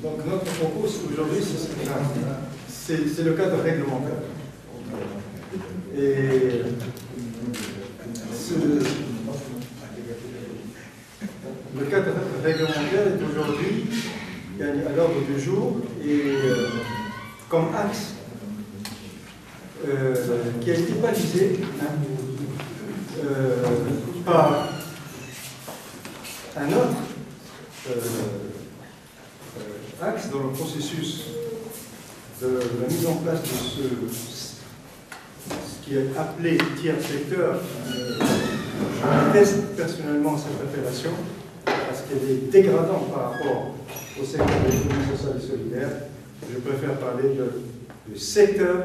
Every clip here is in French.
Donc notre propos aujourd'hui, c'est le cadre réglementaire. Et le cadre réglementaire est aujourd'hui à l'ordre du jour et comme axe qui a été balisé par un autre axe dans le processus de la mise en place de ce qui est appelé tiers secteur. Je déteste personnellement cette appellation parce qu'elle est dégradante par rapport au secteur de l'économie sociale et solidaire. Je préfère parler de secteur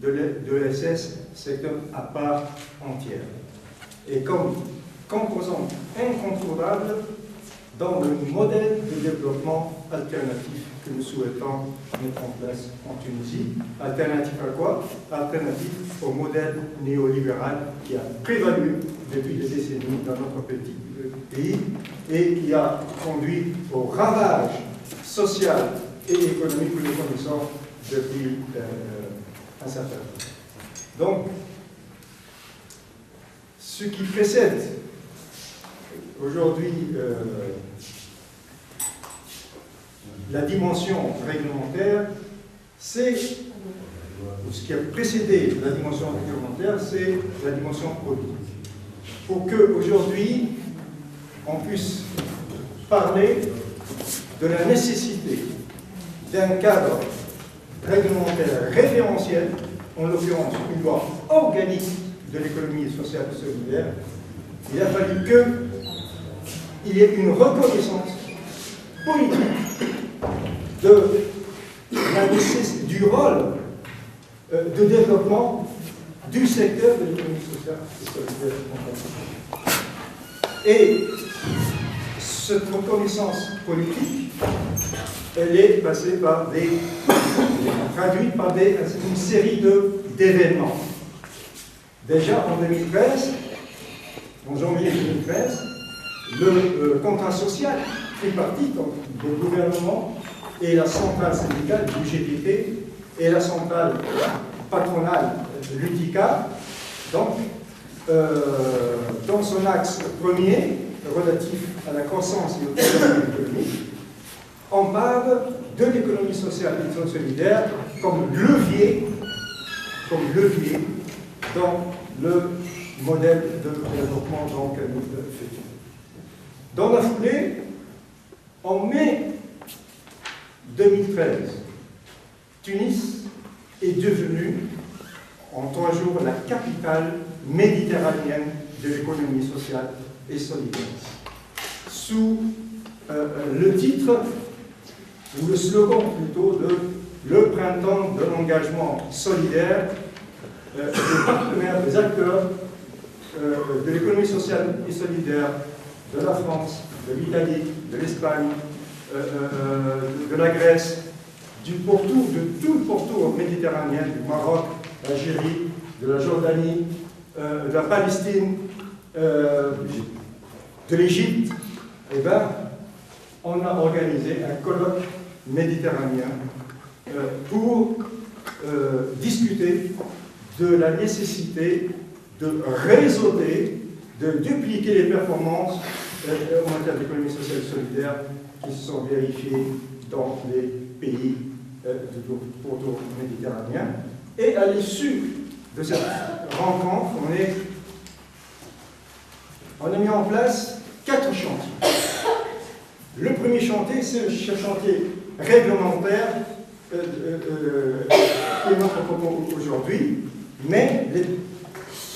de l'ESS, secteur à part entière. Et comme composante incontournable dans le modèle de développement alternatif que nous souhaitons mettre en place en Tunisie. Alternatif à quoi? Alternatif au modèle néolibéral qui a prévalu depuis des décennies dans notre petit pays et qui a conduit au ravage social et économique que nous connaissons depuis un certain temps. Donc, ce qui précède aujourd'hui la dimension réglementaire, c'est, ce qui a précédé la dimension réglementaire, c'est la dimension politique. Pour qu'aujourd'hui, on puisse parler de la nécessité d'un cadre réglementaire référentiel, en l'occurrence une loi organique de l'économie sociale et solidaire, il a fallu qu'il y ait une reconnaissance politique du rôle de développement du secteur de l'économie sociale et solidaire. Et cette reconnaissance politique, elle est passée par traduite par une série d'événements. Déjà en 2013, en janvier 2013, le contrat social tripartite du gouvernement et la centrale syndicale du GPP et la centrale patronale de l'UTICA, donc dans son axe premier relatif à la croissance et au développement économique, on parle de l'économie sociale et solidaire comme levier dans le modèle de développement auquel nous faisons. Dans la foulée, en mai 2013, Tunis est devenue, en 3 jours, la capitale méditerranéenne de l'économie sociale et solidaire. Sous le titre, ou le slogan plutôt, de le printemps de l'engagement solidaire des partenaires, des acteurs de l'économie sociale et solidaire de la France, de l'Italie, de l'Espagne, de la Grèce, de tout le pourtour méditerranéen, du Maroc, l'Algérie, de la Jordanie, de la Palestine, de l'Égypte. Eh bien, on a organisé un colloque méditerranéen pour discuter de la nécessité de réseauter, de dupliquer les performances en matière d'économie sociale et solidaire qui se sont vérifiées dans les pays du pourtour méditerranéen. Et à l'issue de cette rencontre, on a mis en place 4 chantiers. Le premier chantier, c'est le chantier réglementaire qui est notre propos aujourd'hui, mais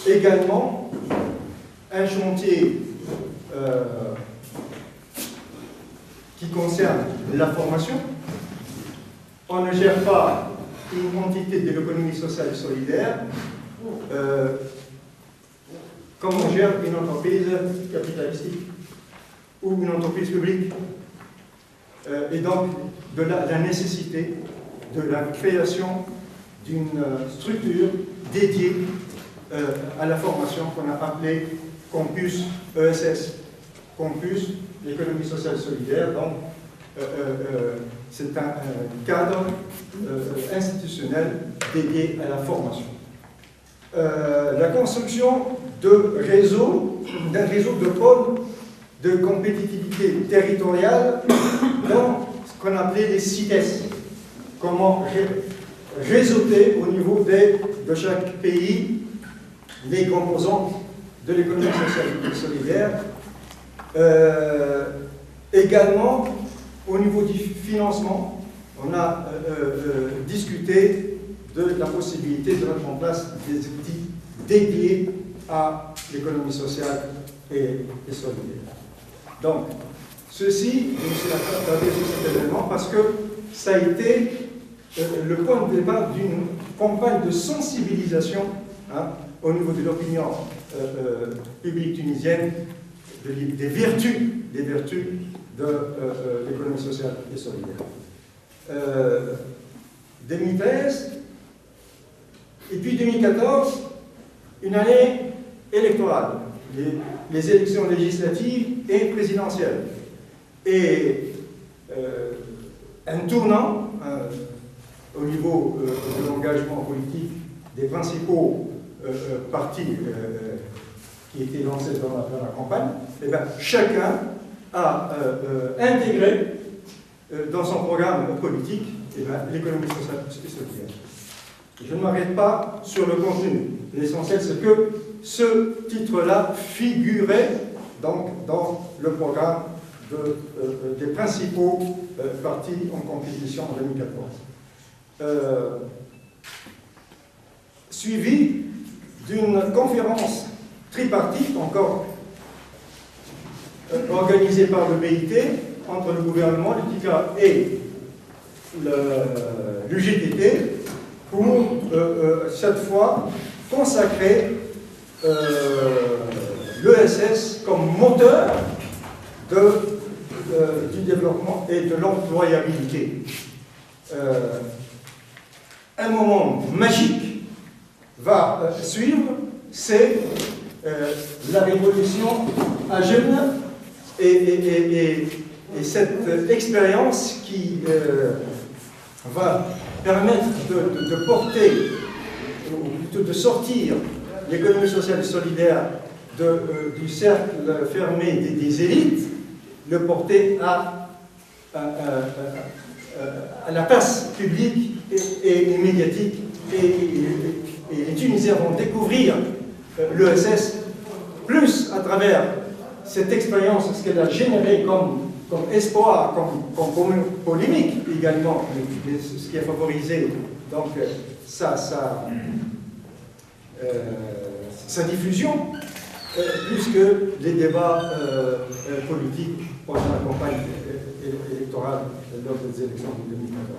également un chantier qui concerne la formation. On ne gère pas une entité de l'économie sociale et solidaire comme on gère une entreprise capitalistique ou une entreprise publique. Et donc, de la nécessité de la création d'une structure dédiée à la formation qu'on a appelée Campus ESS. campus, l'économie sociale solidaire. Donc, c'est un cadre institutionnel dédié à la formation. La construction d'un réseau de pôles de compétitivité territoriale dans ce qu'on appelait les CITES. Comment réseauter au niveau de chaque pays les composants de l'économie sociale et solidaire. Également, au niveau du financement, on a discuté de la possibilité de mettre en place des outils dédiés à l'économie sociale et solidaire. Donc, ceci, je me suis attardé sur cet événement parce que ça a été le point de départ d'une campagne de sensibilisation au niveau de l'opinion publique tunisienne des vertus de l'économie sociale et solidaire. 2013, et puis 2014, une année électorale, les élections législatives et présidentielles. Et un tournant au niveau de l'engagement politique des principaux partis qui étaient lancés dans la campagne, et bien, chacun a intégré dans son programme politique l'économie sociale et solidaire. Je ne m'arrête pas sur le contenu. L'essentiel, c'est que ce titre-là figurait donc dans le programme des principaux partis en compétition en 2014. Suivi d'une conférence tripartite, encore organisée par le BIT, entre le gouvernement, l'UTICA et l'UGTT, pour cette fois consacrer l'ESS comme moteur du développement et de l'employabilité. Un moment magique va suivre, c'est la révolution à jeunes et cette expérience qui va permettre de porter, ou plutôt de sortir l'économie sociale et solidaire du cercle fermé des élites, le porter à la place publique et médiatique. Et les Tunisiens vont découvrir l'ESS plus à travers cette expérience, ce qu'elle a généré comme espoir, comme polémique également, ce qui a favorisé donc sa diffusion, plus que les débats politiques pendant la campagne électorale lors des élections de 2014.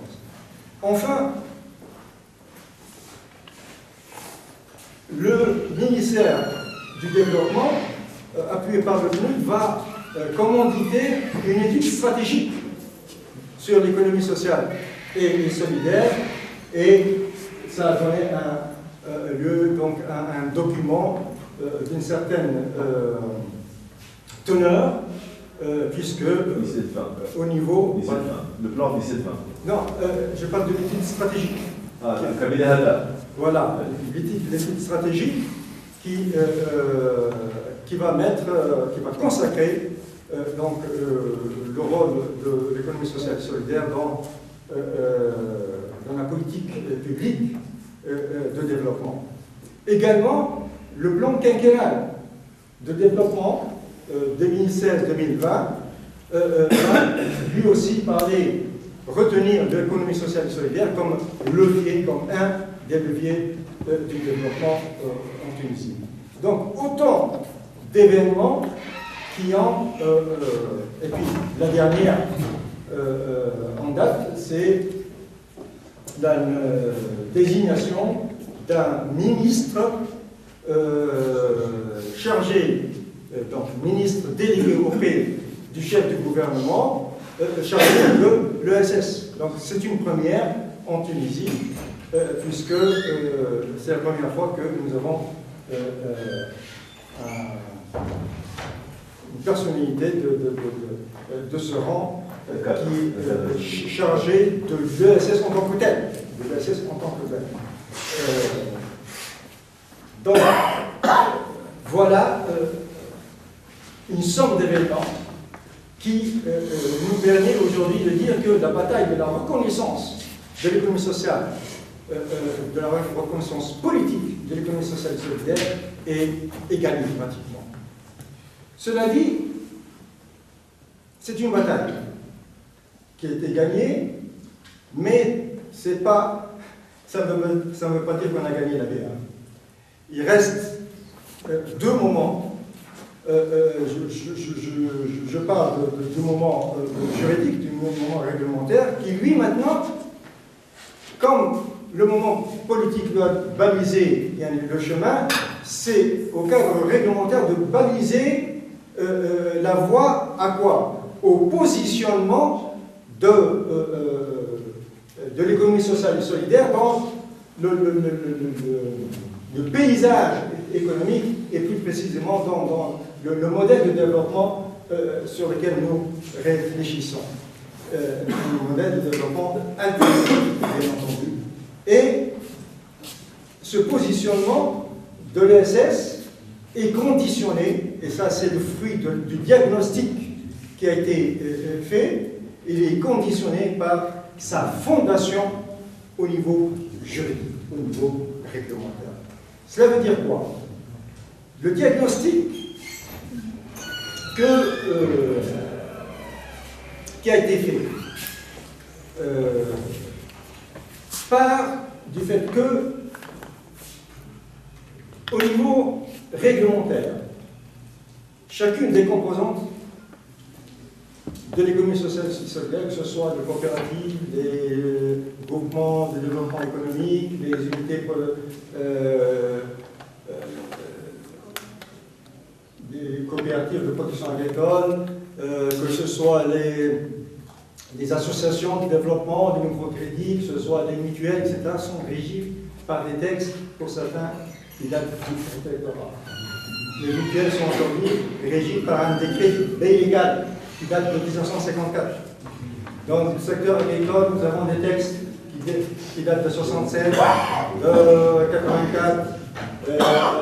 Enfin, le ministère du Développement, appuyé par le PNUD, va commanditer une étude stratégique sur l'économie sociale et solidaire, et ça a donné lieu donc à un document d'une certaine teneur, puisque au niveau... Le plan 17-20. Non, je parle de l'étude stratégique. Ah, le cabinet Hata. Voilà, l'étude stratégique qui va consacrer donc, le rôle de l'économie sociale et solidaire dans la politique publique de développement. Également, le plan quinquennal de développement 2016-2020 va lui aussi retenir de l'économie sociale et solidaire comme levier, comme un des leviers du développement en Tunisie. Donc, autant d'événements qui ont... et puis, la dernière en date, c'est la désignation d'un ministre chargé, donc ministre délégué auprès du chef du gouvernement, chargé de l'ESS. Donc, c'est une première en Tunisie, puisque c'est la première fois que nous avons une personnalité de ce rang qui est chargé de l'ESS en tant que tel. De l'ESS en tant que tel. Donc, voilà une somme d'événements qui nous permet aujourd'hui de dire que la bataille de la reconnaissance de l'économie sociale, de la reconnaissance politique de l'économie sociale et solidaire est gagnée pratiquement. Cela dit, c'est une bataille qui a été gagnée, mais c'est pas, ça ne veut pas dire qu'on a gagné la guerre. Il reste deux moments. Je parle du moment juridique, du moment réglementaire, qui lui maintenant, comme le moment politique doit baliser le chemin, c'est au cadre réglementaire de baliser la voie à quoi? Au positionnement de l'économie sociale et solidaire dans le paysage économique et plus précisément dans le modèle de développement sur lequel nous réfléchissons. Le modèle de développement alternatif, bien entendu. Et ce positionnement de l'ESS est conditionné, et ça c'est le fruit du diagnostic qui a été fait, il est conditionné par sa fondation au niveau juridique, au niveau réglementaire. Cela veut dire quoi? Le diagnostic qui a été fait part du fait que, au niveau réglementaire, chacune des composantes de l'économie sociale et solidaire, que ce soit les coopératives, les groupements de développement économique, les unités des coopératives de production agricole, que ce soit les associations de développement, des microcrédits, que ce soit les mutuelles, etc., sont régies par des textes, pour certains, qui datent du territoire. Les mutuelles sont aujourd'hui régies par un décret illégal qui date de 1954. Dans le secteur agricole, nous avons des textes qui datent de 67, de 84,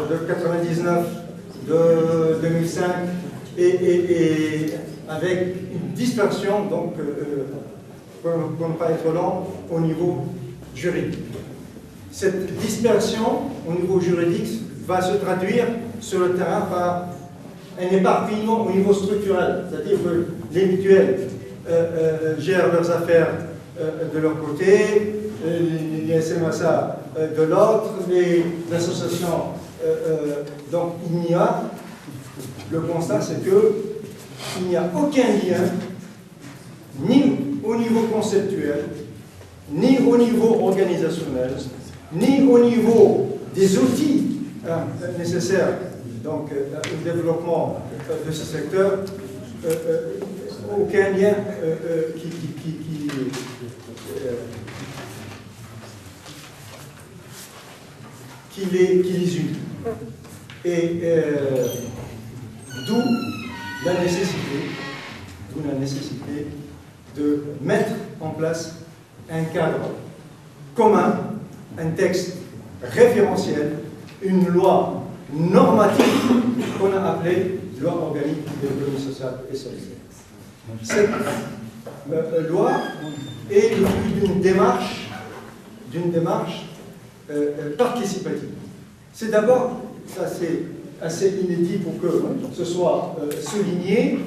de 99, de 2005, et avec une dispersion, donc, pour ne pas être long, au niveau juridique. Cette dispersion au niveau juridique va se traduire sur le terrain par un éparpillement au niveau structurel, c'est-à-dire que les mutuelles gèrent leurs affaires de leur côté, les SMSA de l'autre, les associations. Donc le constat c'est qu'il n'y a aucun lien, ni au niveau conceptuel, ni au niveau organisationnel, ni au niveau des outils nécessaires donc, au développement de ce secteur, aucun lien qui les unit. Et d'où la nécessité de mettre en place un cadre commun, un texte référentiel, une loi normative qu'on a appelée loi organique de l'économie sociale et solidaire. Cette loi est le fruit d'une démarche participative. C'est d'abord, ça c'est assez inédit pour que ce soit souligné,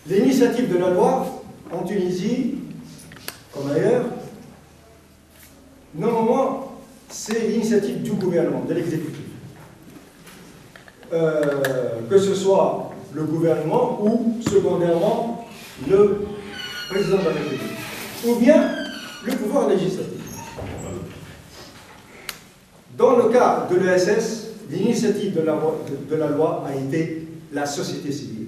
l'initiative de la loi en Tunisie, comme ailleurs, normalement, c'est l'initiative du gouvernement, de l'exécutif. Que ce soit le gouvernement ou, secondairement, le président de la République, ou bien le pouvoir législatif. Dans le cas de l'ESS, l'initiative de la loi a été la société civile.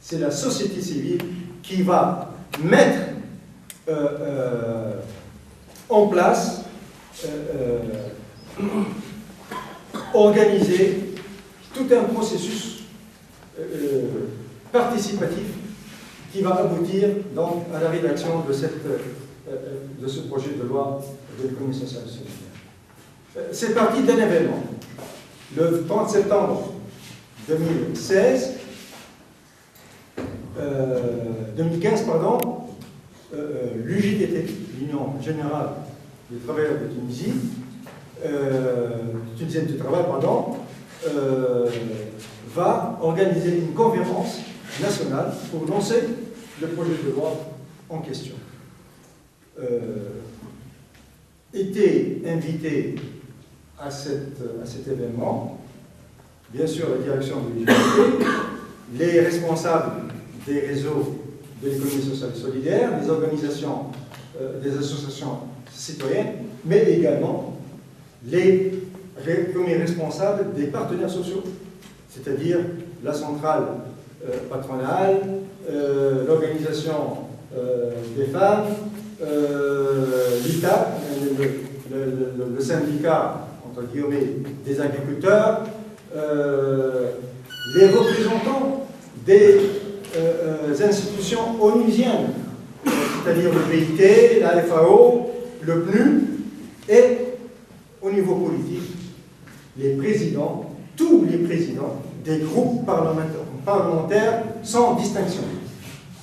C'est la société civile qui va mettre en place, organiser tout un processus participatif qui va aboutir donc à la rédaction de ce projet de loi de l'économie sociale et solidaire. C'est parti d'un événement. Le 30 septembre 2015, l'UJTT, l'Union Générale des Travailleurs de Tunisie, Tunisienne du Travail, va organiser une conférence nationale pour lancer le projet de loi en question. Étaient invités à cet événement, bien sûr, la direction de l'UJTT, les responsables des réseaux de l'économie sociale et solidaire, les organisations, des associations citoyennes, mais également les premiers responsables des partenaires sociaux, c'est-à-dire la centrale patronale, l'organisation des femmes, l'ITA, le syndicat, entre guillemets, des agriculteurs, les représentants des institutions onusiennes, c'est-à-dire le PIT, la FAO, le PNU, et au niveau politique, les présidents, tous les présidents des groupes parlementaires sans distinction.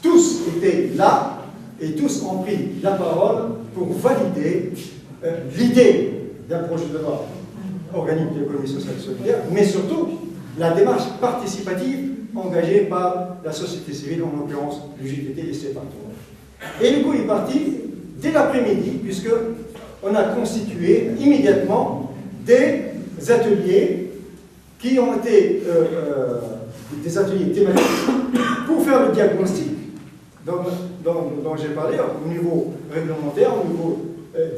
Tous étaient là et tous ont pris la parole pour valider l'idée d'un projet de loi organique de l'économie sociale et solidaire, mais surtout la démarche participative engagée par la société civile, en l'occurrence l'UJTT et ses partenaires. Et le coup est parti dès l'après-midi, puisqu'on a constitué immédiatement des ateliers qui ont été des ateliers thématiques pour faire le diagnostic dont j'ai parlé au niveau réglementaire, au niveau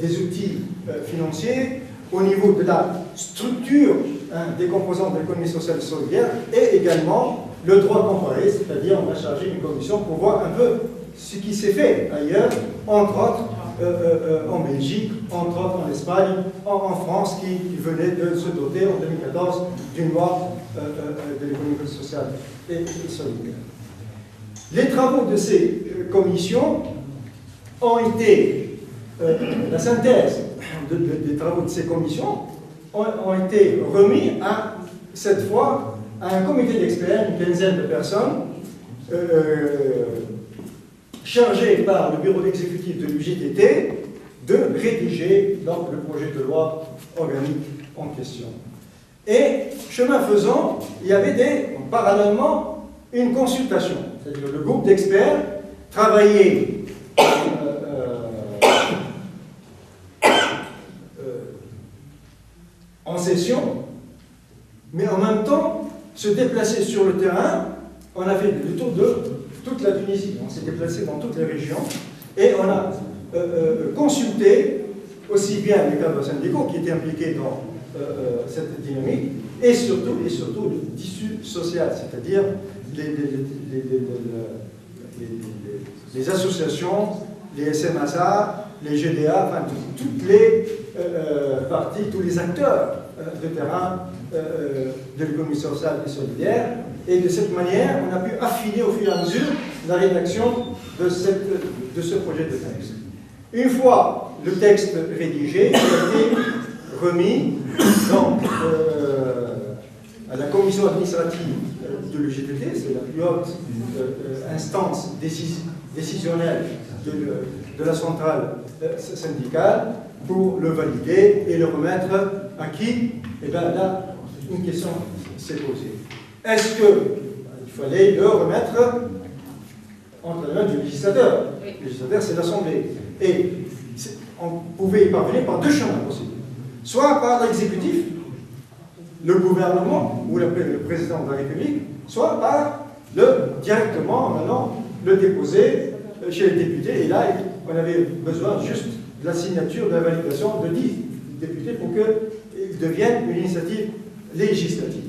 des outils financiers, au niveau de la structure des composantes de l'économie sociale et solidaire, et également le droit comparé, c'est-à-dire on a chargé une commission pour voir un peu ce qui s'est fait ailleurs, entre autres en Belgique, entre autres en Espagne, en France, qui venait de se doter en 2014 d'une loi de l'économie sociale et solidaire. Les travaux de ces commissions ont été, la synthèse des travaux de ces commissions ont été remis cette fois à un comité d'experts, une quinzaine de personnes, chargé par le bureau exécutif de l'UJTT de rédiger donc, le projet de loi organique en question. Et, chemin faisant, il y avait parallèlement une consultation. C'est-à-dire le groupe d'experts travaillait en session, mais en même temps se déplaçait sur le terrain. On a fait le tour de toute la Tunisie. On s'est déplacé dans toutes les régions et on a consulté aussi bien les cadres syndicaux qui étaient impliqués dans cette dynamique et surtout le tissu social, c'est-à-dire les associations, les SMASA, les GDA, enfin toutes les parties, tous les acteurs de terrain de l'économie sociale et solidaire. Et de cette manière, on a pu affiner au fur et à mesure la rédaction de ce projet de texte. Une fois le texte rédigé, il a été remis donc, à la commission administrative de l'UJTT, c'est la plus haute instance décisionnelle de la centrale syndicale, pour le valider et le remettre à qui? Et bien là, une question s'est posée. Est-ce qu'il fallait le remettre entre les mains du législateur? Le législateur, c'est l'Assemblée. Et on pouvait y parvenir par deux chemins possibles. Soit par l'exécutif, le gouvernement ou le président de la République, soit par directement, maintenant, le déposer chez les députés. Et là, on avait besoin juste de la signature, de la validation de 10 députés pour qu'il devienne une initiative législative.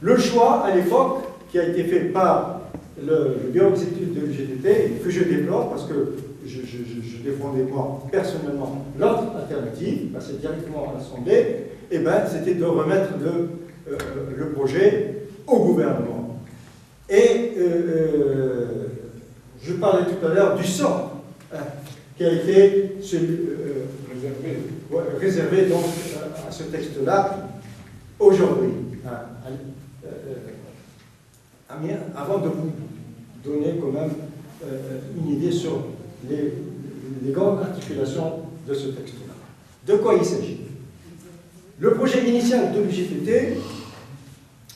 Le choix, à l'époque, qui a été fait par le bureau exécutif de l'UJTT, que je déplore parce que je défendais moi personnellement l'autre alternative, passer directement à l'Assemblée, et eh ben, c'était de remettre le projet au gouvernement. Et, ce qui s'est passé, c'est que le gouvernement, qui était impliqué dans cette dynamique, a dit, écoutez, il faut aller remettre le projet au Parlement. Et le Parlement, Et je parlais tout à l'heure du sort qui a été réservé donc, à ce texte-là aujourd'hui. Avant de vous donner quand même une idée sur les grandes articulations de ce texte-là. De quoi il s'agit? Le projet initial de l'UJPT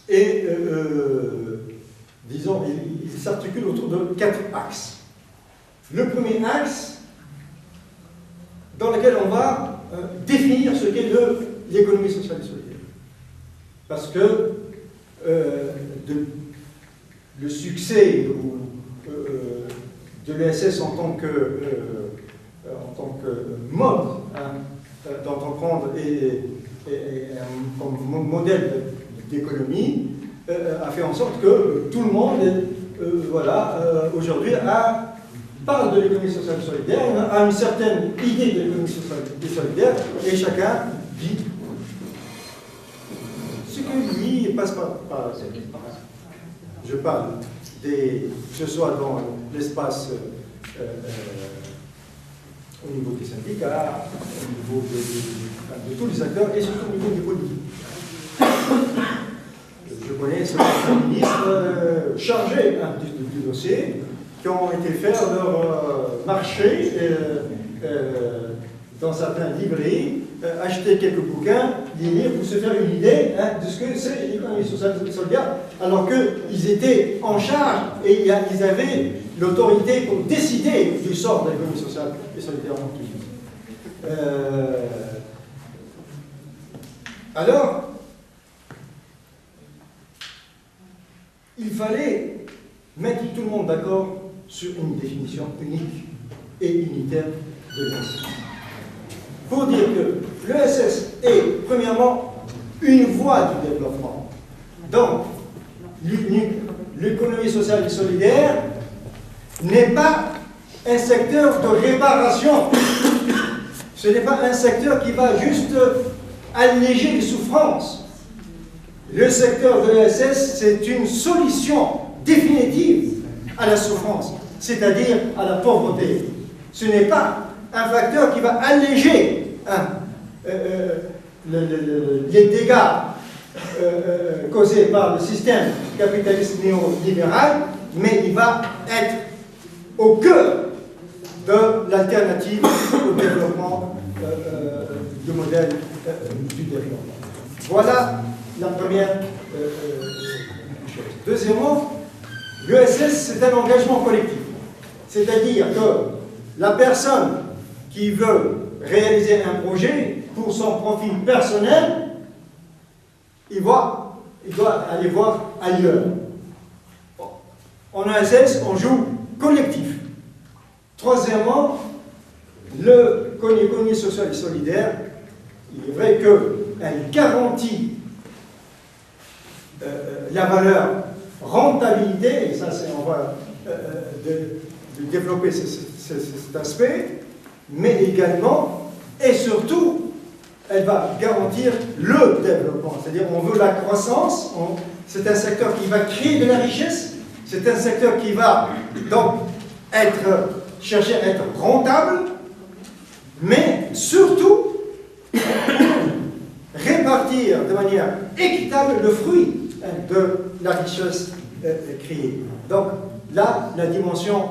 est, disons, il s'articule autour de 4 axes. Le premier axe, dans lequel on va définir ce qu'est l'économie sociale et solidaire. Parce que le succès de l'ESS en tant que mode d'entreprendre et comme modèle d'économie a fait en sorte que tout le monde, aujourd'hui, parle de l'économie sociale et solidaire, a une certaine idée de l'économie sociale et solidaire, et chacun dit ce que lui passe par la tête. Je parle que ce soit dans l'espace au niveau des syndicats, au niveau de tous les acteurs et surtout au niveau des politiques. Je connais certains ministres chargés du dossier qui ont été faire leur marché dans certaines librairies, acheter quelques bouquins, les lire pour se faire une idée de ce que c'est l'économie sociale et solidaire, alors qu'ils étaient en charge et ils avaient l'autorité pour décider du sort de l'économie sociale et solidaire en Tunisie. Alors, il fallait mettre tout le monde d'accord sur une définition unique et unitaire de l'ESS. Pour dire que l'ESS est, premièrement, une voie du développement. Donc, l'économie sociale et solidaire n'est pas un secteur de réparation. Ce n'est pas un secteur qui va juste alléger les souffrances. Le secteur de l'ESS, c'est une solution définitive à la souffrance, c'est-à-dire à la pauvreté. Ce n'est pas un facteur qui va alléger les dégâts causés par le système capitaliste néolibéral, mais il va être au cœur de l'alternative au développement du modèle du développement. Voilà la première chose. Deuxièmement, l'ESS, c'est un engagement collectif. C'est-à-dire que la personne qui veut réaliser un projet pour son profit personnel, il doit aller voir ailleurs. En ESS, on joue collectif. Troisièmement, l'économie sociale et solidaire, il est vrai qu'elle garantit la valeur rentabilité, et ça, on va développer cet aspect, mais également, et surtout, elle va garantir le développement. C'est-à-dire, on veut la croissance, c'est un secteur qui va créer de la richesse, c'est un secteur qui va donc chercher à être rentable, mais surtout répartir de manière équitable le fruit de la richesse créée. Donc là, la dimension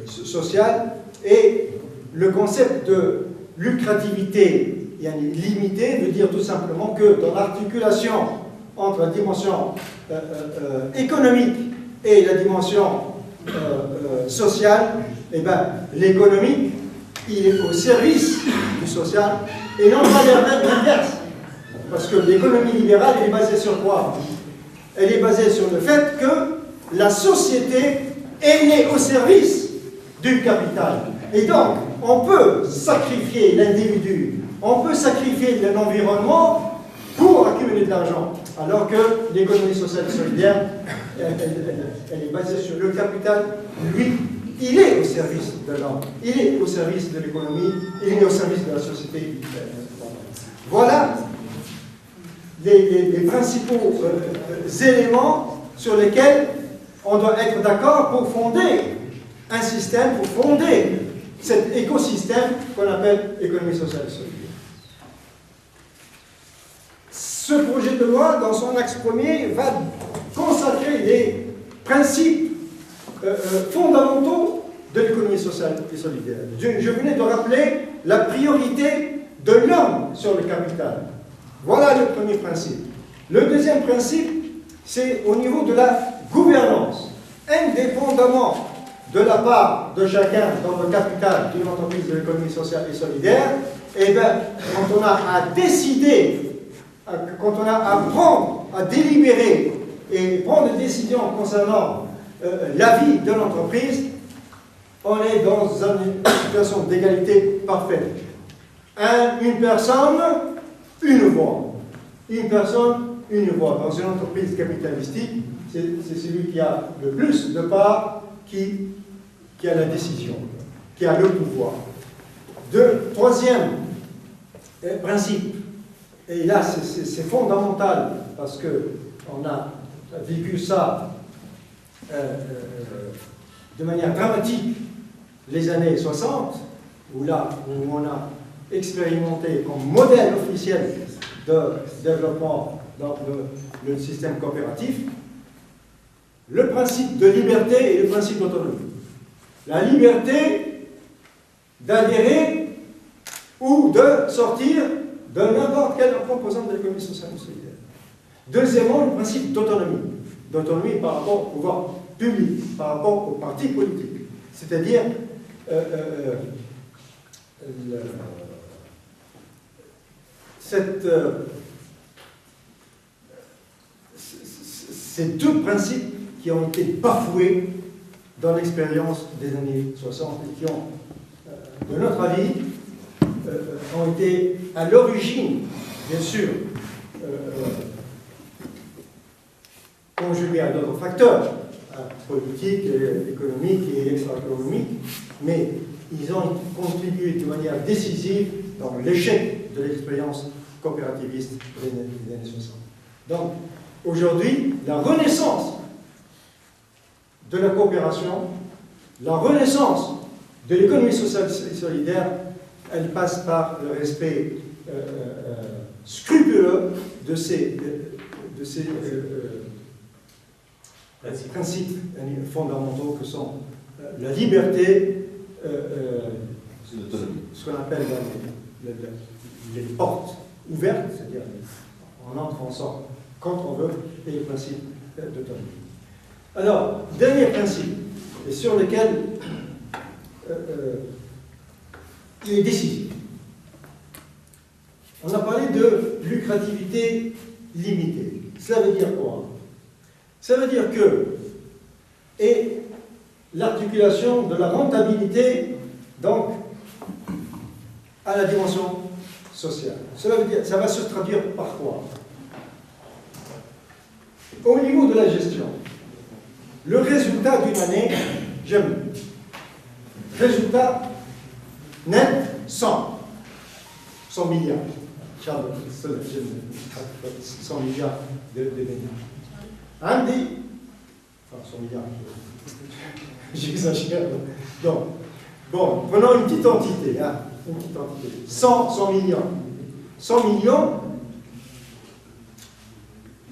sociale et le concept de lucrativité limitée veut dire tout simplement que dans l'articulation entre la dimension économique et la dimension sociale, eh ben, l'économique, il est au service du social et non pas l'inverse. Parce que l'économie libérale, elle est basée sur quoi? Elle est basée sur le fait que la société est née au service du capital. Et donc, on peut sacrifier l'individu, on peut sacrifier l'environnement pour accumuler de l'argent. Alors que l'économie sociale et solidaire, elle est basée sur le capital. Lui, il est au service de l'homme, il est au service de l'économie, il est au service de la société. Voilà les principaux éléments sur lesquels on doit être d'accord pour fonder un système, pour fonder cet écosystème qu'on appelle économie sociale et solidaire. Ce projet de loi, dans son axe premier, va consacrer les principes fondamentaux de l'économie sociale et solidaire. Je venais de rappeler la priorité de l'homme sur le capital. Voilà le premier principe. Le deuxième principe, c'est au niveau de la gouvernance. Indépendamment de la part de chacun dans le capital d'une entreprise de l'économie sociale et solidaire, eh bien, quand on a à décider, quand on a à prendre, à délibérer et prendre des décisions concernant la vie de l'entreprise, on est dans une situation d'égalité parfaite. Une personne, une voix. Une personne, une voix. Dans une entreprise capitalistique, c'est celui qui a le plus de parts qui a la décision, qui a le pouvoir. Troisième principe, et là c'est fondamental parce qu'on a vécu ça de manière dramatique les années 60, où on a expérimenté comme modèle officiel de développement dans le système coopératif, le principe de liberté et le principe d'autonomie. La liberté d'adhérer ou de sortir de n'importe quelle composante de l'économie sociale et solidaire. Deuxièmement, le principe d'autonomie. D'autonomie par rapport au pouvoir public, par rapport aux partis politiques. C'est-à-dire ces deux principes qui ont été bafoués dans l'expérience des années 60 et qui ont, de notre avis, ont été à l'origine, bien sûr, conjugués à d'autres facteurs, politiques, économiques et extra-économiques, mais ils ont contribué de manière décisive dans l'échec de l'expérience coopérativiste des années 60. Donc, aujourd'hui, la renaissance de la coopération, la renaissance de l'économie sociale et solidaire, elle passe par le respect scrupuleux de ces principes fondamentaux que sont la liberté, ce qu'on appelle les portes ouvertes, c'est-à-dire on entre, on sort quand on veut, et le principe d'autonomie. Alors, dernier principe, et sur lequel il est décisif. On a parlé de lucrativité limitée. Cela veut dire quoi? Ça veut dire que, et l'articulation de la rentabilité, donc, à la dimension sociale. Cela veut dire, ça va se traduire par quoi? Au niveau de la gestion, le résultat d'une année, j'aime. Résultat net, 100 milliards. 100 milliards de bénéfices. Andy, enfin 100 milliards, j'exagère. Donc, bon, prenons une petite entité, hein, une petite entité. 100 millions. 100 millions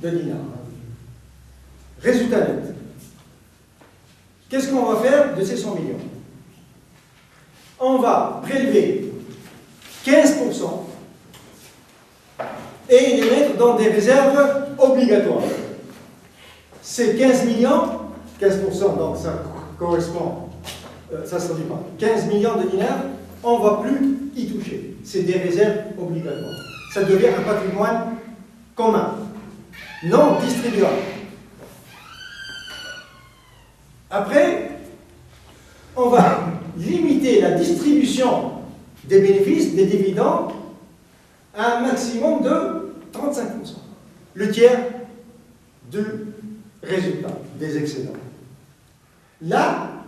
de dinars. Résultat net. Qu'est-ce qu'on va faire de ces 100 millions? On va prélever 15% et les mettre dans des réserves obligatoires. Ces 15 millions, 15%, donc ça correspond, ça se traduit pas, 15 millions de dinars, on ne va plus y toucher. C'est des réserves obligatoires. Ça devient un patrimoine commun, non distribuable. Après, on va limiter la distribution des bénéfices, des dividendes, à un maximum de 35%. Le tiers du résultat, des excédents. Là,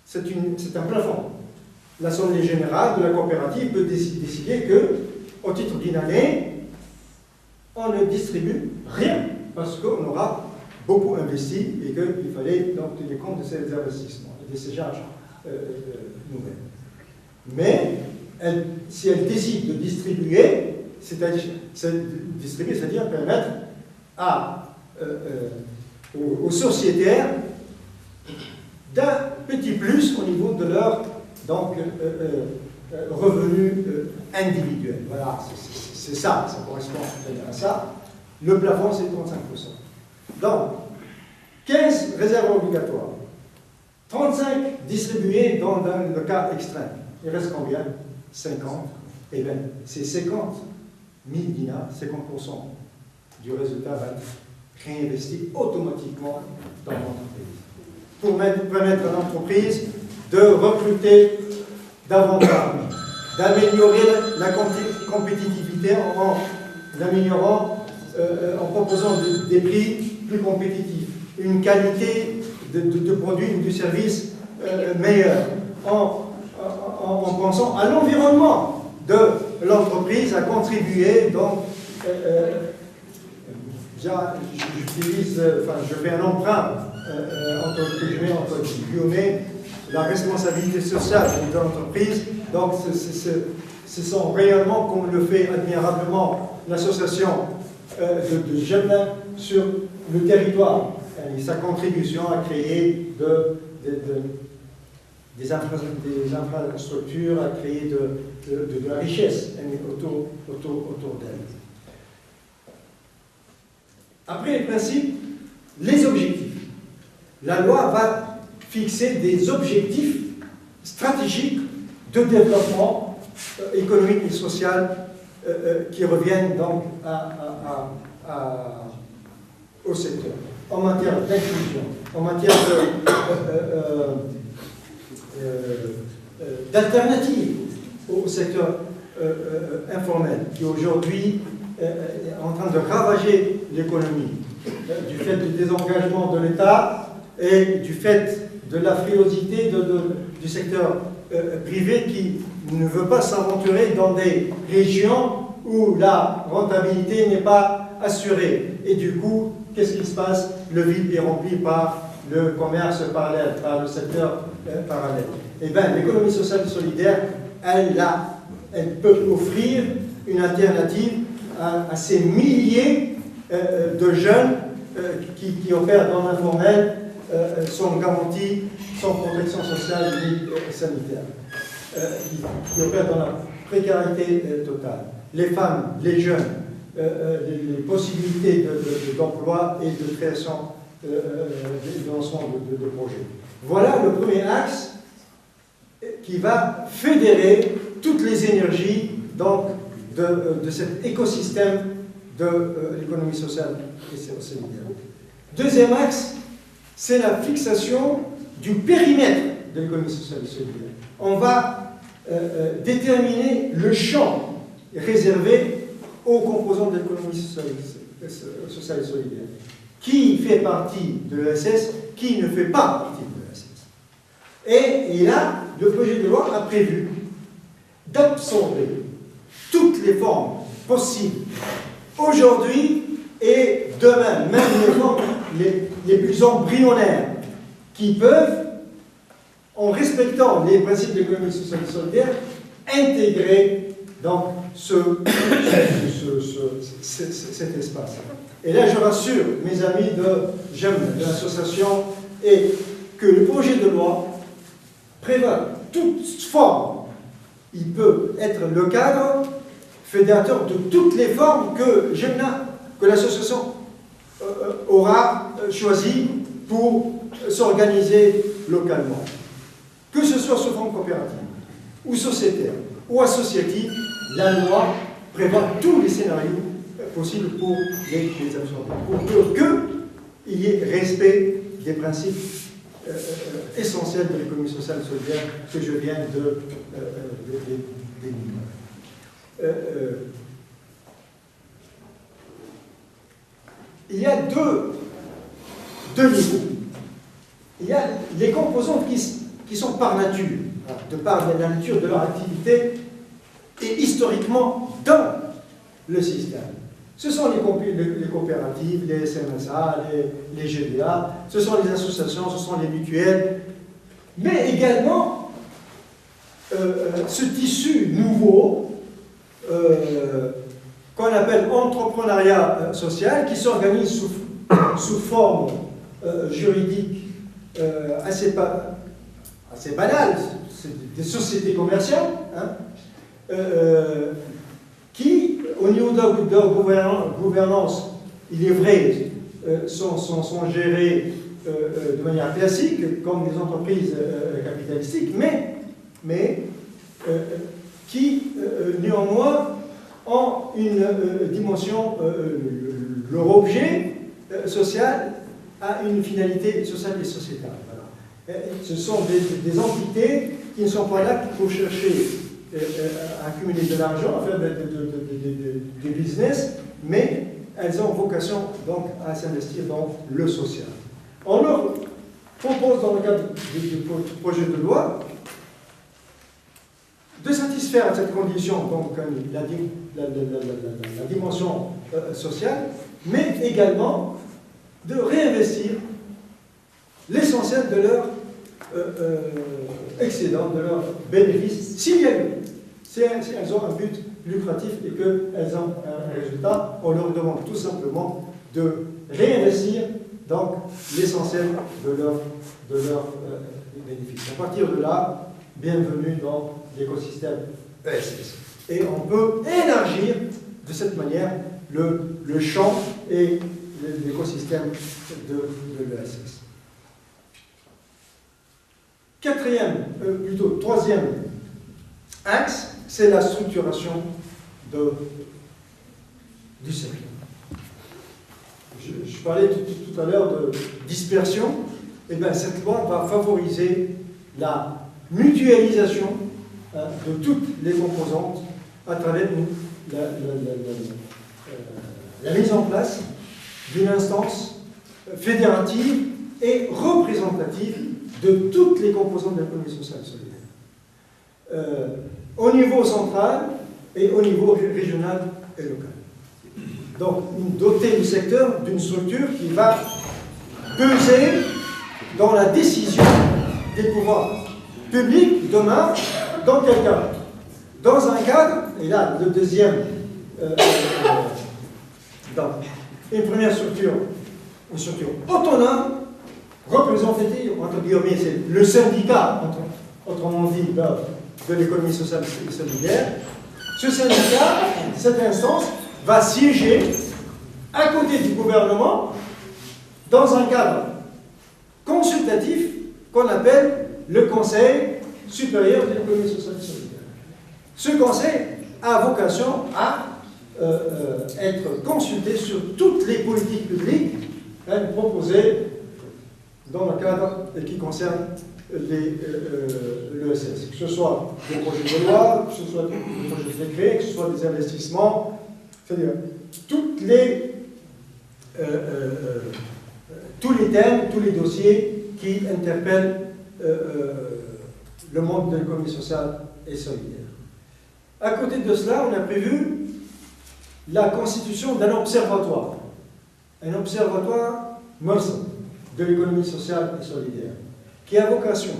c'est un plafond. L'Assemblée générale de la coopérative peut décider que, au titre d'une année, on ne distribue rien, parce qu'on aura beaucoup investi et qu'il fallait donc tenir compte de ces investissements et de ces charges nouvelles. Mais si elle décide de distribuer, c'est-à-dire permettre aux sociétaires d'un petit plus au niveau de leur revenus individuels. Voilà, c'est ça, ça correspond à ça. Le plafond, c'est 35%. Donc, 15 réserves obligatoires, 35 distribuées dans le cas extrême. Il reste combien? 50. Eh bien, c'est 50 000 dinars, 50% du résultat va être réinvesti automatiquement dans l'entreprise. Pour permettre à l'entreprise de recruter davantage, d'améliorer la compétitivité en l'améliorant, en proposant des prix plus compétitifs, une qualité de produit ou de service meilleure, en pensant à l'environnement de l'entreprise, à contribuer. Donc, j'utilise, je fais un emprunt entre guillemets, la responsabilité sociale de l'entreprise. Donc, ce sont réellement, comme le fait admirablement l'association de jeunes sur le territoire, et sa contribution à créer des infrastructures, à créer de la richesse autour d'elle. Après les principes, les objectifs. La loi va fixer des objectifs stratégiques de développement économique et social qui reviennent donc au secteur. En matière d'inclusion, en matière d'alternative au secteur informel qui aujourd'hui est en train de ravager l'économie du fait du désengagement de l'État et du fait de la frilosité du secteur privé qui ne veut pas s'aventurer dans des régions où la rentabilité n'est pas assurée. Et du coup, qu'est-ce qui se passe? Le vide est rempli par le commerce parallèle, par le secteur parallèle. Eh bien, l'économie sociale et solidaire, elle peut offrir une alternative à ces milliers de jeunes qui opèrent dans l'informel, sans garantie, sans protection sociale et sanitaire, qui opèrent dans la précarité totale. Les femmes, les jeunes, les possibilités d'emploi et de création, de lancement de projets. Voilà le premier axe qui va fédérer toutes les énergies donc, de cet écosystème de l'économie sociale et solidaire. Deuxième axe, c'est la fixation du périmètre de l'économie sociale et solidaire. On va déterminer le champ réservé aux composants de l'économie sociale et solidaire. Qui fait partie de l'ESS, qui ne fait pas partie de l'ESS. Et là, le projet de loi a prévu d'absorber toutes les formes possibles aujourd'hui et demain, même les formes les plus embryonnaires, qui peuvent, en respectant les principes de l'économie sociale et solidaire, intégrer donc cet espace. Et là, je rassure mes amis de JEM, de l'association, et que le projet de loi prévoit toute forme. Il peut être le cadre fédérateur de toutes les formes que l'association aura choisi pour s'organiser localement. Que ce soit sous forme coopérative, ou sociétaire, ou associative, la loi prévoit tous les scénarios possibles pour les absorber, pour qu'il y ait respect des principes essentiels de l'économie sociale et solidaire que je viens de dénigrer. Il y a deux niveaux. Il y a les composantes qui sont par nature, de par la nature de leur activité, et historiquement dans le système. Ce sont les coopératives, les SMSA, les GDA, ce sont les associations, ce sont les mutuelles, mais également ce tissu nouveau qu'on appelle entrepreneuriat social, qui s'organise sous forme juridique assez banale, c'est des sociétés commerciales, hein, qui, au niveau de leur gouvernance, il est vrai, sont gérées de manière classique, comme les entreprises capitalistiques, mais qui, néanmoins, ont une dimension, leur objet social a une finalité sociale et sociétale. Voilà. Ce sont des entités qui ne sont pas là pour chercher à accumuler de l'argent, à faire du business, mais elles ont vocation donc à s'investir dans le social. On leur propose, dans le cadre du projet de loi, de satisfaire à cette condition, donc la dimension sociale, mais également de réinvestir l'essentiel de leur excédent, de leurs bénéfices, si elles ont un but lucratif et qu'elles ont un résultat, on leur demande tout simplement de réinvestir donc l'essentiel de leurs bénéfices. À partir de là, bienvenue dans l'écosystème ESS. Et on peut élargir de cette manière le champ et l'écosystème de l'ESS. Troisième axe, c'est la structuration du secteur. Je parlais tout à l'heure de dispersion. Et bien, cette loi va favoriser la mutualisation de toutes les composantes à travers la mise en place d'une instance fédérative et représentative de toutes les composantes de l'économie sociale et solidaire, au niveau central et au niveau régional et local. Donc, doter le secteur d'une structure qui va peser dans la décision des pouvoirs publics demain, dans quel cadre? Dans un cadre, et là, le deuxième, une première structure, une structure autonome, représentative, entre guillemets, c'est le syndicat, autrement dit, de l'économie sociale et solidaire. Ce syndicat, cette instance, va siéger à côté du gouvernement dans un cadre consultatif qu'on appelle le Conseil supérieur de l'économie sociale et solidaire. Ce conseil a vocation à être consulté sur toutes les politiques publiques proposées dans le cadre qui concerne l'ESS, que ce soit des projets de loi, que ce soit des projets de décret, que ce soit des investissements, c'est-à-dire tous les thèmes, tous les dossiers qui interpellent le monde de l'économie sociale et solidaire. À côté de cela, on a prévu la constitution d'un observatoire. Un observatoire de l'économie sociale et solidaire, qui a vocation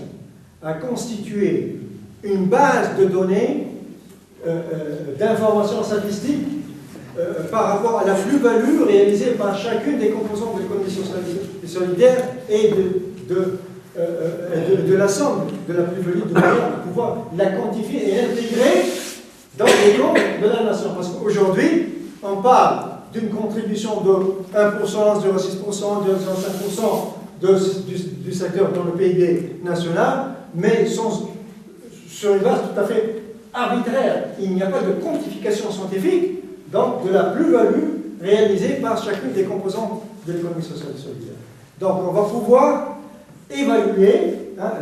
à constituer une base de données d'informations statistiques par rapport à la plus-value réalisée par chacune des composantes de l'économie sociale et solidaire et de la somme de la plus-value de manière à pouvoir la quantifier et l'intégrer dans les comptes de la nation. Parce qu'aujourd'hui, on parle d'une contribution de 1%, 0,6%, 0,5% du secteur dans le PIB national, mais sur une base tout à fait arbitraire. Il n'y a pas de quantification scientifique donc de la plus-value réalisée par chacune des composantes de l'économie sociale et solidaire. Donc on va pouvoir évaluer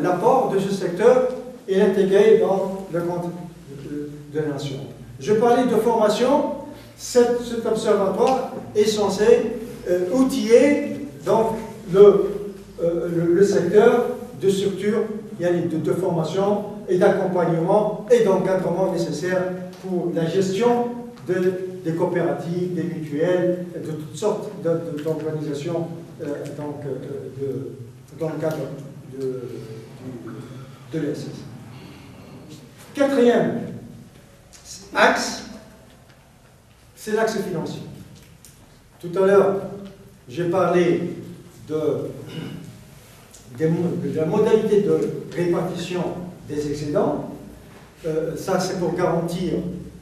l'apport de ce secteur et l'intégrer dans le compte de la nation. Je parlais de formation. Cet observatoire est censé outiller donc le secteur de structure, de formation et d'accompagnement et d'encadrement nécessaire pour la gestion des coopératives, des mutuelles, de toutes sortes d'organisations dans le cadre de l'ESS. Quatrième axe, c'est l'axe financier. Tout à l'heure, j'ai parlé de la modalité de répartition des excédents. Ça, c'est pour garantir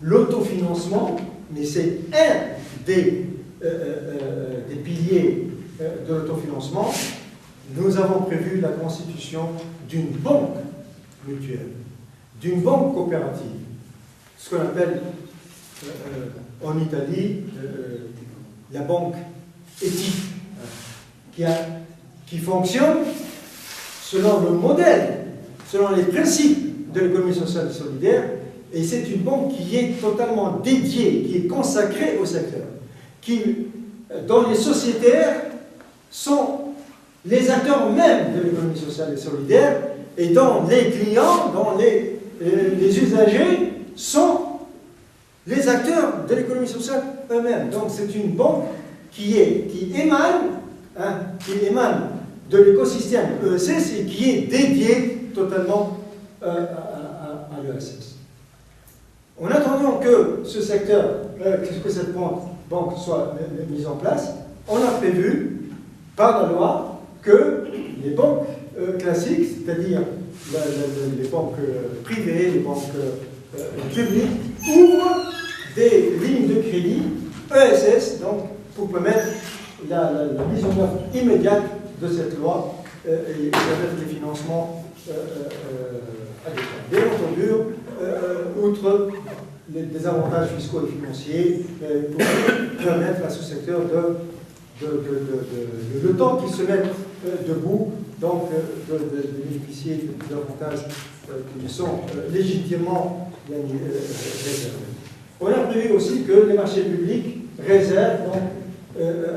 l'autofinancement, mais c'est un des piliers de l'autofinancement. Nous avons prévu la constitution d'une banque mutuelle, d'une banque coopérative, ce qu'on appelle en Italie la banque éthique, qui fonctionne selon le modèle, selon les principes de l'économie sociale et solidaire, et c'est une banque qui est totalement dédiée, qui est consacrée au secteur, dont les sociétaires sont les acteurs mêmes de l'économie sociale et solidaire, et dont les clients, dont les usagers sont les acteurs de l'économie sociale eux-mêmes. Donc c'est une banque qui émane de l'écosystème ESS et qui est dédiée totalement à l'ESS. En attendant que ce secteur, que cette banque soit mise en place, on a prévu par la loi que les banques classiques, c'est-à-dire les banques privées, les banques publiques, ouvrent des lignes de crédit ESS, donc pour permettre la mise en œuvre immédiate de cette loi et permettre des financements adéquats. Bien entendu, outre des avantages fiscaux et financiers, pour permettre à ce secteur le temps qu'il se mette debout, donc de bénéficier d'avantages qui sont légitimement réservés. On a prévu aussi que les marchés publics réservent donc,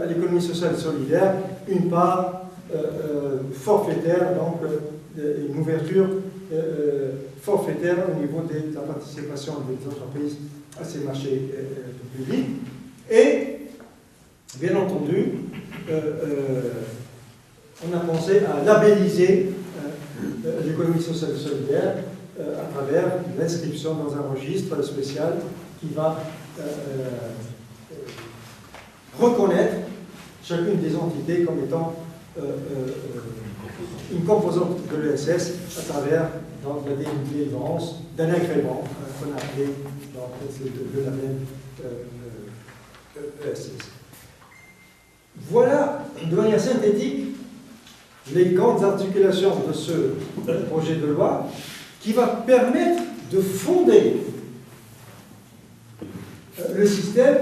à l'économie sociale et solidaire une part forfaitaire, donc une ouverture forfaitaire au niveau de la participation des entreprises à ces marchés publics. Et, bien entendu, on a pensé à labelliser l'économie sociale et solidaire à travers l'inscription dans un registre spécial qui va reconnaître chacune des entités comme étant une composante de l'ESS à travers donc, la délivrance d'un agrément qu'on a appelé le label ESS. Voilà, de manière synthétique, les grandes articulations de ce projet de loi qui va permettre de fonder le système,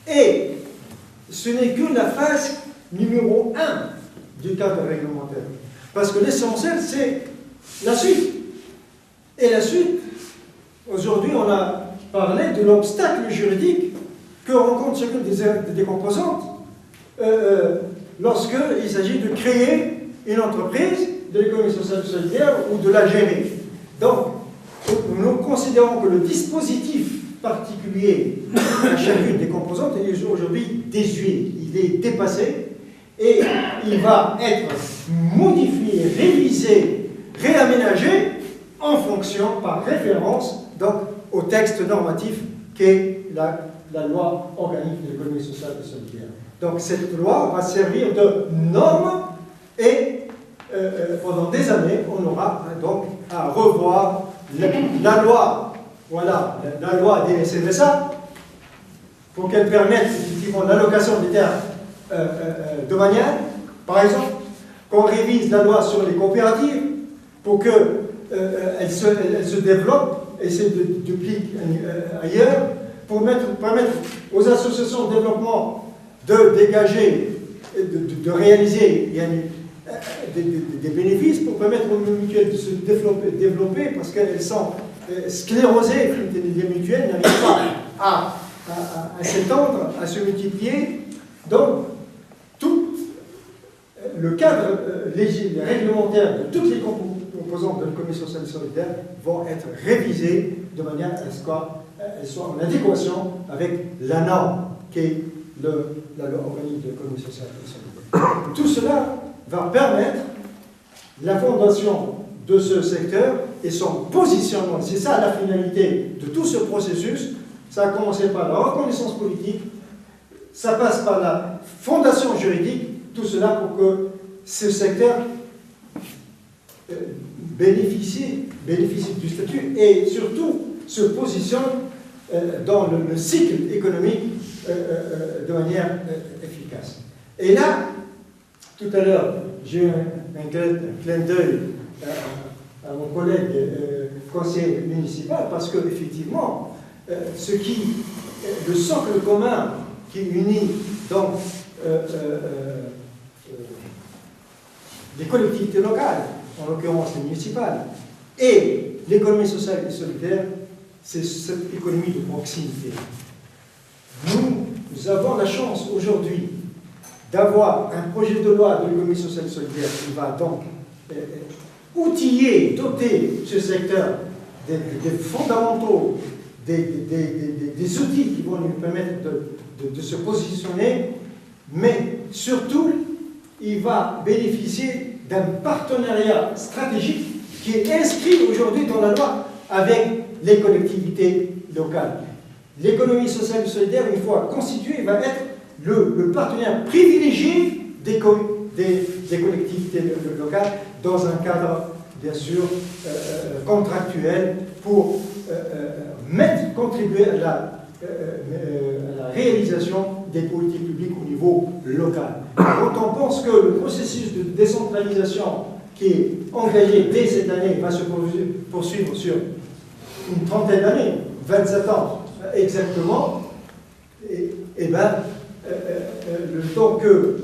et ce n'est que la phase numéro 1 du cadre réglementaire. Parce que l'essentiel, c'est la suite. Et la suite, aujourd'hui, on a parlé de l'obstacle juridique que rencontre chacune des composantes lorsqu'il s'agit de créer une entreprise de l'économie sociale et solidaire ou de la gérer. Donc, nous considérons que le dispositif particulier à chacune des composantes est aujourd'hui désuet, il est dépassé et il va être modifié, révisé, réaménagé en fonction, par référence, donc, au texte normatif qu'est la loi organique de l'économie sociale et solidaire. Donc cette loi va servir de norme et pendant des années, on aura donc à revoir la loi, voilà, la loi des SNSA, pour qu'elle permette effectivement l'allocation des terres domaniales, par exemple, qu'on révise la loi sur les coopératives pour qu'elles se développent et se dupliquent ailleurs, pour permettre aux associations de développement de dégager, de réaliser des bénéfices, pour permettre aux mutuelles de se développer parce qu'elles sont sclérosées, les mutuelles n'arrivent pas à s'étendre, à se multiplier. Donc, tout le cadre réglementaire de toutes les composantes de l'économie sociale et solidaire vont être révisés de manière à ce elles soient en adéquation avec la norme qui est la loi organique de l'économie sociale et solidaire. Tout cela va permettre la fondation de ce secteur et son positionnement. C'est ça la finalité de tout ce processus. Ça a commencé par la reconnaissance politique, ça passe par la fondation juridique, tout cela pour que ce secteur bénéficie du statut et surtout se positionne dans le cycle économique de manière efficace. Et là, tout à l'heure, j'ai eu un clin d'œil à mon collègue conseiller municipal parce qu'effectivement, le socle commun qui unit donc les collectivités locales, en l'occurrence les municipales, et l'économie sociale et solidaire, c'est cette économie de proximité. Nous avons la chance aujourd'hui d'avoir un projet de loi de l'économie sociale et solidaire qui va donc outiller, doter ce secteur des fondamentaux, des outils qui vont lui permettre de se positionner, mais surtout, il va bénéficier d'un partenariat stratégique qui est inscrit aujourd'hui dans la loi avec les collectivités locales. L'économie sociale et solidaire, une fois constituée, va être le partenaire privilégié des collectivités locales dans un cadre, bien sûr, contractuel pour contribuer à la réalisation des politiques publiques au niveau local. Quand on pense que le processus de décentralisation qui est engagé dès cette année va se poursuivre sur une trentaine d'années, 27 ans exactement, et ben, le temps que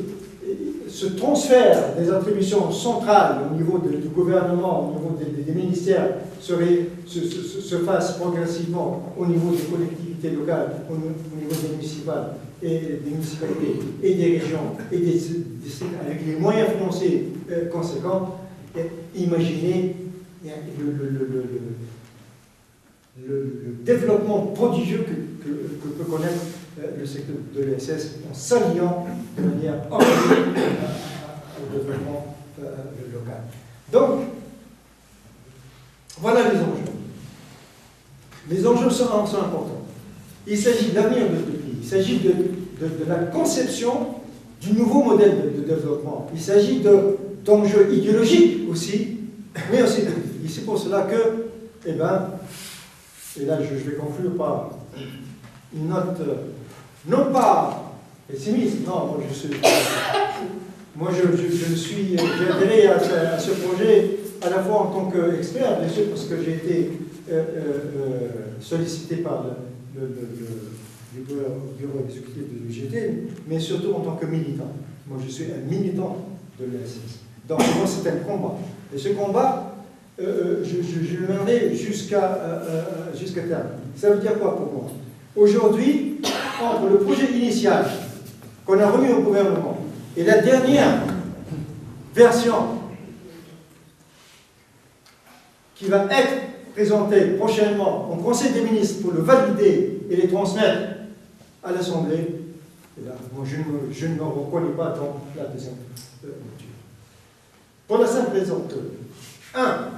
ce transfert des attributions centrales au niveau du gouvernement, au niveau des ministères, se fasse progressivement au niveau des collectivités locales, au niveau des municipales et des municipalités et des régions et des avec les moyens financiers conséquents, imaginez le développement prodigieux que peut connaître le secteur de l'ESS en s'alliant de manière organique au développement local. Donc, voilà les enjeux. Les enjeux sont importants. Il s'agit de l'avenir de ce pays. Il s'agit de la conception du nouveau modèle de développement. Il s'agit d'enjeux idéologiques aussi, mais aussi et c'est pour cela que, et là je vais conclure par une note, non pas pessimiste, non, j'ai adhéré à ce projet à la fois en tant qu'expert, bien sûr, parce que j'ai été sollicité par le bureau exécutif de l'UGT, mais surtout en tant que militant. Moi, je suis un militant de l'ESS. Donc, moi, c'est un combat. Et ce combat, je le mènerai jusqu'à terme. Ça veut dire quoi pour moi? Aujourd'hui, entre le projet initial qu'on a remis au gouvernement et la dernière version qui va être présentée prochainement au Conseil des ministres pour le valider et les transmettre à l'Assemblée, moi je ne me reconnais pas dans la deuxième lecture. Pour la simple raison que, 1,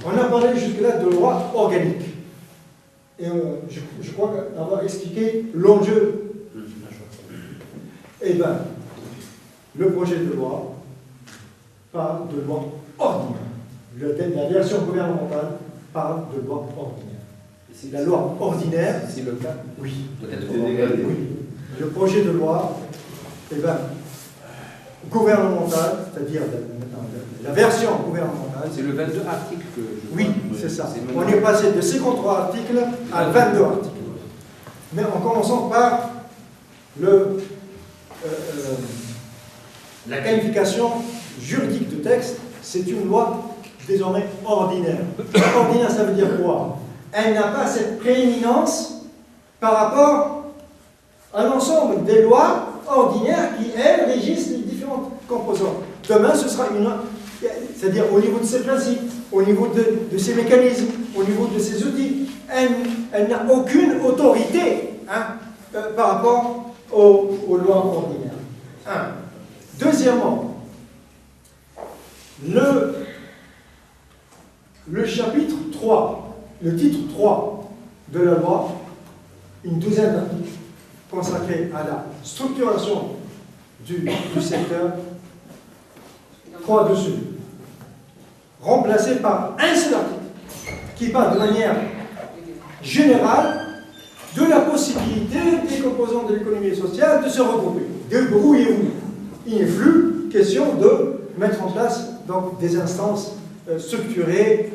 on a parlé jusque-là de loi organique. Et je crois avoir expliqué l'enjeu. Eh bien, le projet de loi parle de loi ordinaire. La version gouvernementale parle de loi ordinaire. C'est la loi ordinaire. C'est le cas. Oui. Oui. Le projet de loi, eh bien, gouvernemental, c'est-à-dire la version gouvernementale. C'est le 22 article que je Oui, vois. c'est ça. C'est On est passé de 53 articles à 22 articles. Mais en commençant par la qualification juridique de texte, c'est une loi désormais ordinaire. Ordinaire, ça veut dire quoi? Elle n'a pas cette prééminence par rapport à l'ensemble des lois ordinaires qui, elles, régissent les différentes composantes. Demain, ce sera une loi, c'est-à-dire au niveau de ses principes, au niveau de ses mécanismes, au niveau de ses outils, elle n'a aucune autorité hein, par rapport aux lois ordinaires. Un. Deuxièmement, le chapitre 3, le titre 3 de la loi, une douzaine d'articles consacrés à la structuration du secteur, 3 dessus, remplacé par un seul article qui parle de manière générale de la possibilité des composants de l'économie sociale de se regrouper. Débrouillez-vous. Il n'est plus question de mettre en place donc, des instances structurées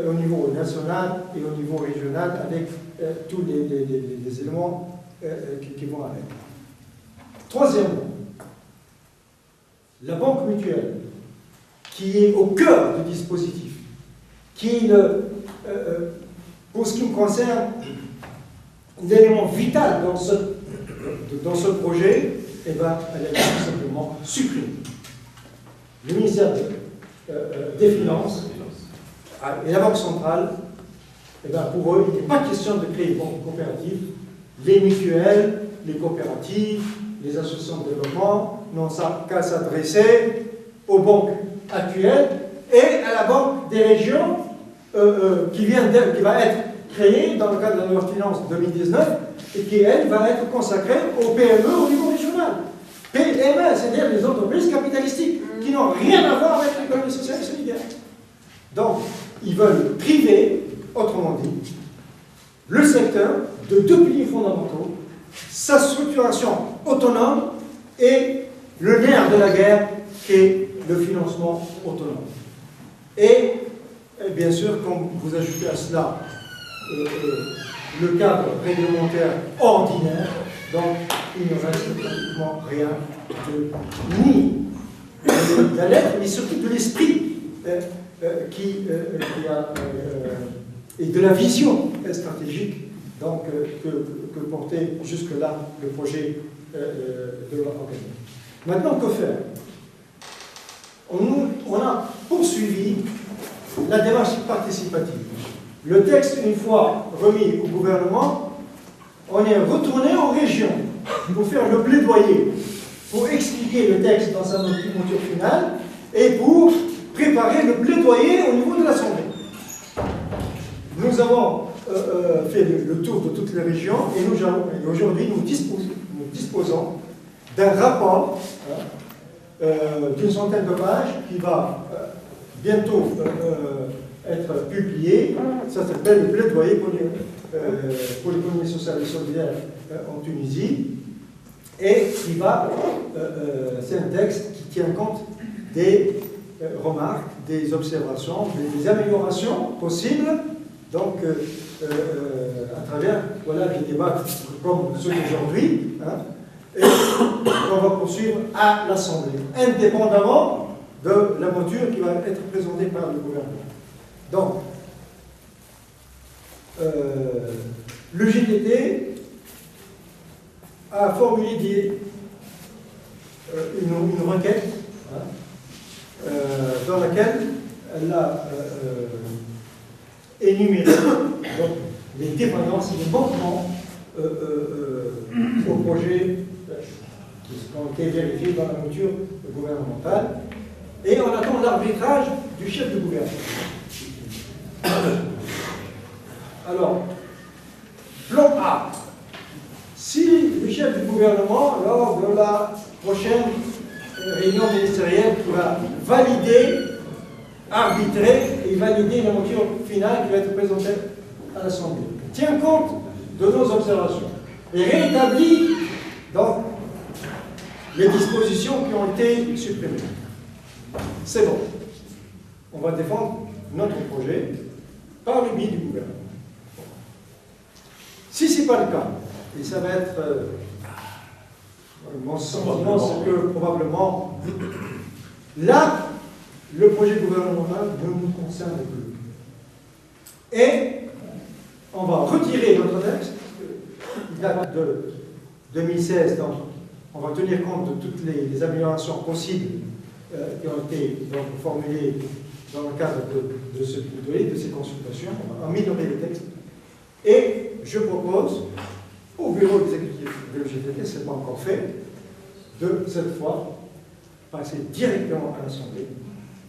au niveau national et au niveau régional avec tous les éléments qui vont avec. Troisièmement, la banque mutuelle, qui est au cœur du dispositif, qui est, pour ce qui me concerne, l'élément vital dans ce projet, eh ben, elle a été tout simplement supprimée. Le ministère des Finances et la Banque centrale, eh ben, pour eux, il n'est pas question de créer une banque coopérative. Les mutuelles, les coopératives, les associations de développement n'ont qu'à s'adresser aux banques actuelles et à la Banque des régions qui va être créée dans le cadre de la loi de finances 2019 et qui, elle, va être consacrée aux PME au niveau régional. PME, c'est-à-dire les entreprises capitalistiques qui n'ont rien à voir avec l'économie sociale et solidaire. Donc, ils veulent priver, autrement dit, le secteur de deux piliers fondamentaux, sa structuration autonome et le nerf de la guerre qui est le financement autonome. Et bien sûr, quand vous ajoutez à cela le cadre réglementaire ordinaire, donc il ne reste pratiquement rien ni de la lettre, mais surtout de l'esprit et de la vision stratégique donc, que portait jusque-là le projet de loi organique. Maintenant, que faire? On a poursuivi la démarche participative. Le texte, une fois remis au gouvernement, on est retourné aux régions pour faire le plaidoyer, pour expliquer le texte dans sa mouture finale et pour préparer le plaidoyer au niveau de l'Assemblée. Nous avons fait le tour de toutes les régions et aujourd'hui nous disposons d'un rapport d'une centaine de pages qui va bientôt être publié. Ça s'appelle le plaidoyer pour l'économie sociale et solidaire en Tunisie. Et c'est un texte qui tient compte des remarques, des observations, des améliorations possibles, donc à travers des débats comme ceux d'aujourd'hui, hein, et qu'on va poursuivre à l'Assemblée, indépendamment de la mouture qui va être présentée par le gouvernement. Donc, le GTT a formulé une requête hein, dans laquelle elle a énuméré donc, les dépendances et les manquements au projet qui ont été vérifiés dans la mouture gouvernementale. Et on attend l'arbitrage du chef de gouvernement. Alors, plan A. Si le chef du gouvernement, lors de la prochaine réunion ministérielle, qui va valider, arbitrer et valider la mouture finale qui va être présentée à l'Assemblée, tient compte de nos observations et rétablit donc les dispositions qui ont été supprimées. C'est bon. On va défendre notre projet par le biais du gouvernement. Si ce n'est pas le cas, et ça va être mon sentiment, c'est que probablement là, le projet gouvernemental ne nous concerne plus. Et on va retirer notre texte, il date de 2016, donc on va tenir compte de toutes les améliorations possibles qui ont été donc, formulées dans le cadre de ce plaidoyer, de ces consultations. On va améliorer le texte Et je propose au bureau exécutif de l'UGTT, ce n'est pas encore fait, de cette fois passer directement à l'Assemblée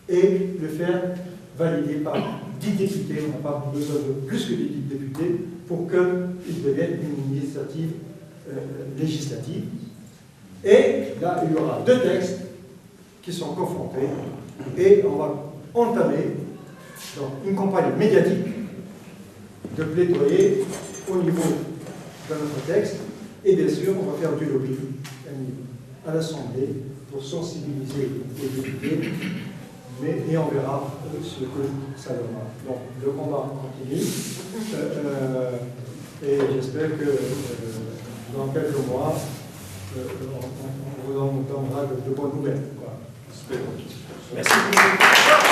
et le faire valider par 10 députés. On n'a pas besoin de plus que 10 députés pour qu'il devienne une initiative législative. Et là, il y aura 2 textes qui sont confrontés et on va entamer donc, une campagne médiatique de plaidoyer au niveau de notre texte et bien sûr, on va faire du lobby à l'Assemblée pour sensibiliser les députés, et on verra ce que ça donnera. Donc, le combat continue et j'espère que dans quelques mois, on vous en donnera de bonnes nouvelles. Voilà. Merci.